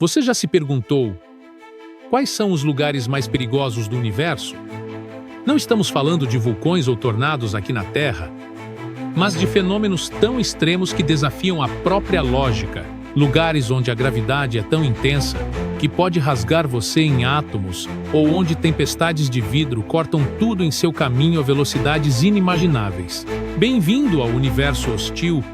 Você já se perguntou quais são os lugares mais perigosos do universo? Não estamos falando de vulcões ou tornados aqui na Terra, mas de fenômenos tão extremos que desafiam a própria lógica. Lugares onde a gravidade é tão intensa que pode rasgar você em átomos, ou onde tempestades de vidro cortam tudo em seu caminho a velocidades inimagináveis. Bem-vindo ao universo hostil,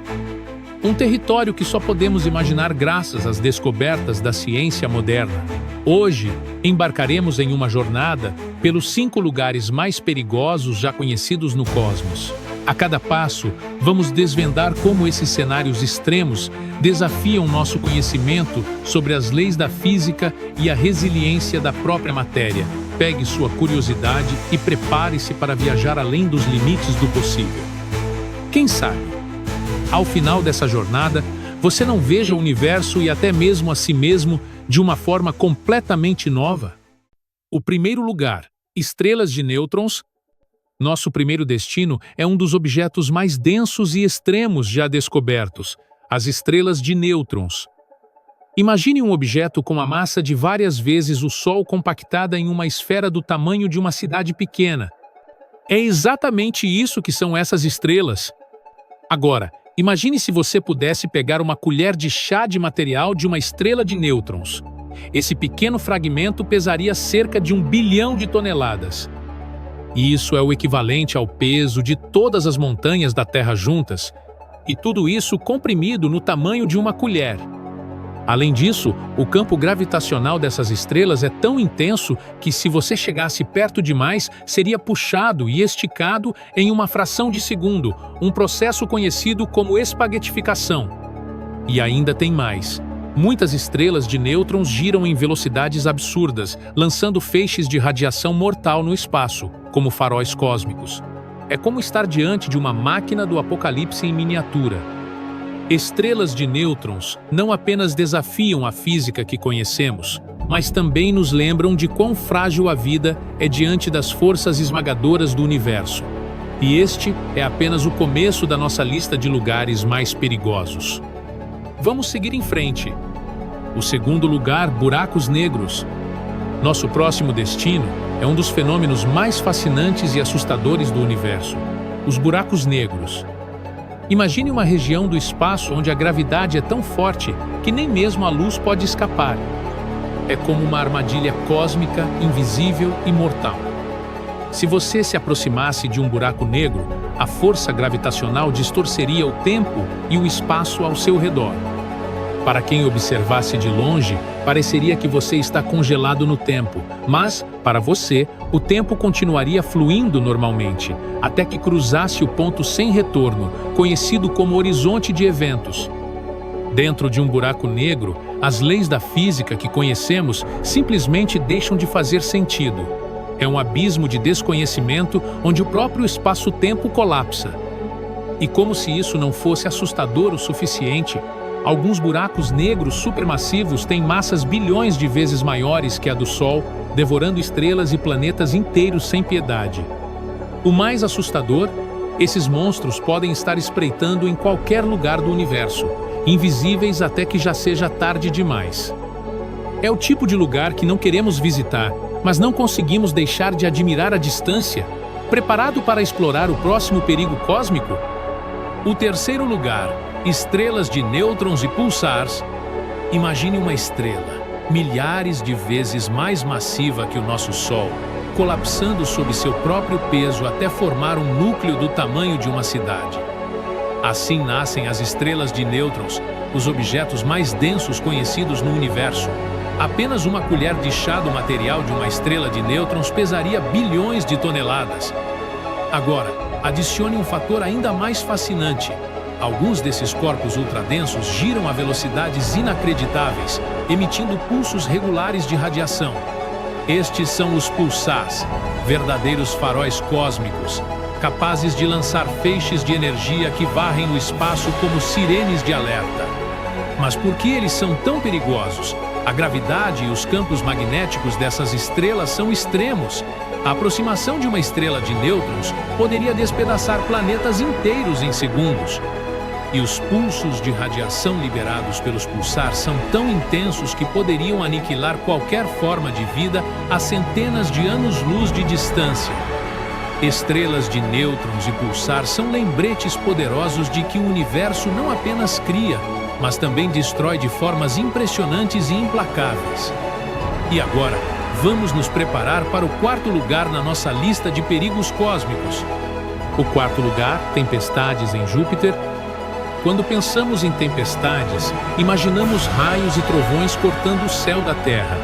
um território que só podemos imaginar graças às descobertas da ciência moderna. Hoje, embarcaremos em uma jornada pelos 5 lugares mais perigosos já conhecidos no cosmos. A cada passo, vamos desvendar como esses cenários extremos desafiam nosso conhecimento sobre as leis da física e a resiliência da própria matéria. Pegue sua curiosidade e prepare-se para viajar além dos limites do possível. Quem sabe, ao final dessa jornada, você não veja o universo e até mesmo a si mesmo de uma forma completamente nova? O primeiro lugar, estrelas de nêutrons. Nosso primeiro destino é um dos objetos mais densos e extremos já descobertos, as estrelas de nêutrons. Imagine um objeto com a massa de várias vezes o Sol compactada em uma esfera do tamanho de uma cidade pequena. É exatamente isso que são essas estrelas. Agora, imagine se você pudesse pegar uma colher de chá de material de uma estrela de nêutrons. Esse pequeno fragmento pesaria cerca de 1 bilhão de toneladas. E isso é o equivalente ao peso de todas as montanhas da Terra juntas, e tudo isso comprimido no tamanho de uma colher. Além disso, o campo gravitacional dessas estrelas é tão intenso que, se você chegasse perto demais, seria puxado e esticado em uma fração de segundo, um processo conhecido como espaguetificação. E ainda tem mais. Muitas estrelas de nêutrons giram em velocidades absurdas, lançando feixes de radiação mortal no espaço, como faróis cósmicos. É como estar diante de uma máquina do apocalipse em miniatura. Estrelas de nêutrons não apenas desafiam a física que conhecemos, mas também nos lembram de quão frágil a vida é diante das forças esmagadoras do universo. E este é apenas o começo da nossa lista de lugares mais perigosos. Vamos seguir em frente. O segundo lugar, buracos negros. Nosso próximo destino é um dos fenômenos mais fascinantes e assustadores do universo: os buracos negros. Imagine uma região do espaço onde a gravidade é tão forte que nem mesmo a luz pode escapar. É como uma armadilha cósmica, invisível e mortal. Se você se aproximasse de um buraco negro, a força gravitacional distorceria o tempo e o espaço ao seu redor. Para quem observasse de longe, pareceria que você está congelado no tempo, mas, para você, o tempo continuaria fluindo normalmente, até que cruzasse o ponto sem retorno, conhecido como horizonte de eventos. Dentro de um buraco negro, as leis da física que conhecemos simplesmente deixam de fazer sentido. É um abismo de desconhecimento onde o próprio espaço-tempo colapsa. E como se isso não fosse assustador o suficiente, alguns buracos negros supermassivos têm massas bilhões de vezes maiores que a do Sol, devorando estrelas e planetas inteiros sem piedade. O mais assustador, esses monstros podem estar espreitando em qualquer lugar do universo, invisíveis até que já seja tarde demais. É o tipo de lugar que não queremos visitar, mas não conseguimos deixar de admirar à distância. Preparado para explorar o próximo perigo cósmico? O terceiro lugar, estrelas de nêutrons e pulsars. Imagine uma estrela, milhares de vezes mais massiva que o nosso Sol, colapsando sob seu próprio peso até formar um núcleo do tamanho de uma cidade. Assim nascem as estrelas de nêutrons, os objetos mais densos conhecidos no universo. Apenas uma colher de chá do material de uma estrela de nêutrons pesaria bilhões de toneladas. Agora, adicione um fator ainda mais fascinante. Alguns desses corpos ultradensos giram a velocidades inacreditáveis, emitindo pulsos regulares de radiação. Estes são os pulsars, verdadeiros faróis cósmicos, capazes de lançar feixes de energia que varrem o espaço como sirenes de alerta. Mas por que eles são tão perigosos? A gravidade e os campos magnéticos dessas estrelas são extremos. A aproximação de uma estrela de nêutrons poderia despedaçar planetas inteiros em segundos. e os pulsos de radiação liberados pelos pulsares são tão intensos que poderiam aniquilar qualquer forma de vida a centenas de anos-luz de distância. Estrelas de nêutrons e pulsar são lembretes poderosos de que o universo não apenas cria, mas também destrói de formas impressionantes e implacáveis. E agora, vamos nos preparar para o quarto lugar na nossa lista de perigos cósmicos. O quarto lugar, tempestades em Júpiter. Quando pensamos em tempestades, imaginamos raios e trovões cortando o céu da Terra.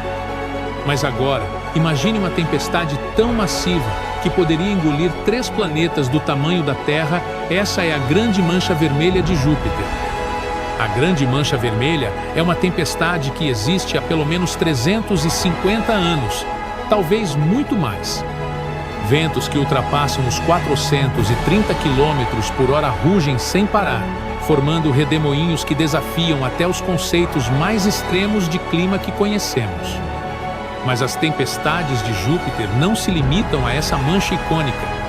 Mas agora, imagine uma tempestade tão massiva que poderia engolir 3 planetas do tamanho da Terra. Essa é a Grande Mancha Vermelha de Júpiter. A Grande Mancha Vermelha é uma tempestade que existe há pelo menos 350 anos, talvez muito mais. Ventos que ultrapassam os 430 km por hora rugem sem parar, formando redemoinhos que desafiam até os conceitos mais extremos de clima que conhecemos. Mas as tempestades de Júpiter não se limitam a essa mancha icônica.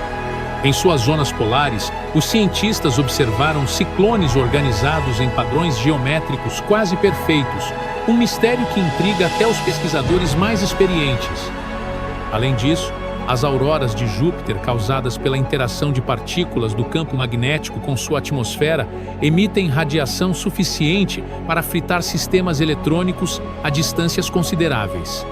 Em suas zonas polares, os cientistas observaram ciclones organizados em padrões geométricos quase perfeitos, um mistério que intriga até os pesquisadores mais experientes. Além disso, as auroras de Júpiter, causadas pela interação de partículas do campo magnético com sua atmosfera, emitem radiação suficiente para fritar sistemas eletrônicos a distâncias consideráveis.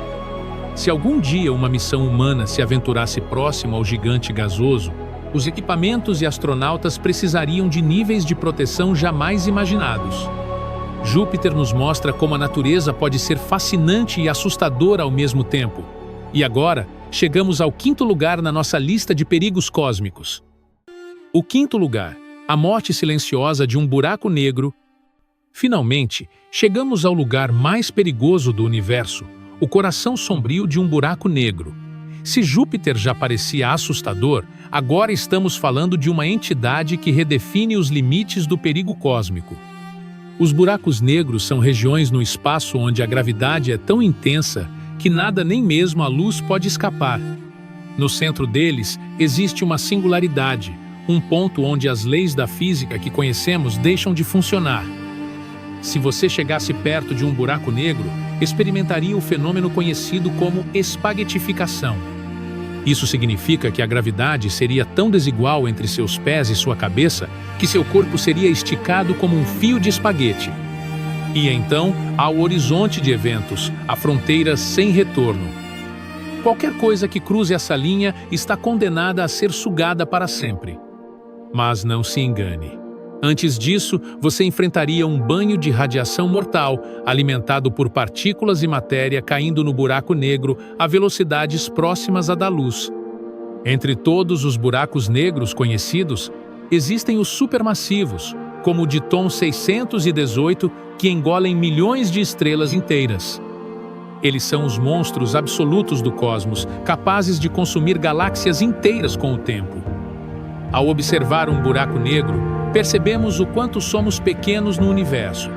Se algum dia uma missão humana se aventurasse próximo ao gigante gasoso, os equipamentos e astronautas precisariam de níveis de proteção jamais imaginados. Júpiter nos mostra como a natureza pode ser fascinante e assustadora ao mesmo tempo. E agora, chegamos ao quinto lugar na nossa lista de perigos cósmicos. O quinto lugar, a morte silenciosa de um buraco negro. Finalmente, chegamos ao lugar mais perigoso do universo, o coração sombrio de um buraco negro. Se Júpiter já parecia assustador, agora estamos falando de uma entidade que redefine os limites do perigo cósmico. Os buracos negros são regiões no espaço onde a gravidade é tão intensa que nada, nem mesmo a luz, pode escapar. No centro deles existe uma singularidade, um ponto onde as leis da física que conhecemos deixam de funcionar. Se você chegasse perto de um buraco negro, experimentaria o fenômeno conhecido como espaguetificação. Isso significa que a gravidade seria tão desigual entre seus pés e sua cabeça que seu corpo seria esticado como um fio de espaguete. E então, há o horizonte de eventos, a fronteira sem retorno. Qualquer coisa que cruze essa linha está condenada a ser sugada para sempre. Mas não se engane. Antes disso, você enfrentaria um banho de radiação mortal, alimentado por partículas e matéria caindo no buraco negro a velocidades próximas à da luz. Entre todos os buracos negros conhecidos, existem os supermassivos, como o de Tom 618, que engolem milhões de estrelas inteiras. Eles são os monstros absolutos do cosmos, capazes de consumir galáxias inteiras com o tempo. Ao observar um buraco negro, percebemos o quanto somos pequenos no universo.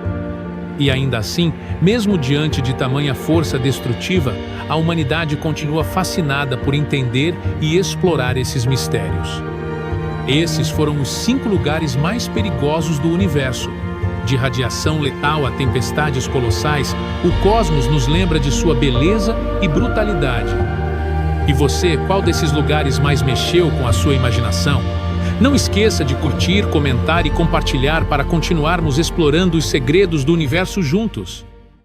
E ainda assim, mesmo diante de tamanha força destrutiva, a humanidade continua fascinada por entender e explorar esses mistérios. Esses foram os 5 lugares mais perigosos do universo. De radiação letal a tempestades colossais, o cosmos nos lembra de sua beleza e brutalidade. E você, qual desses lugares mais mexeu com a sua imaginação? Não esqueça de curtir, comentar e compartilhar para continuarmos explorando os segredos do universo juntos.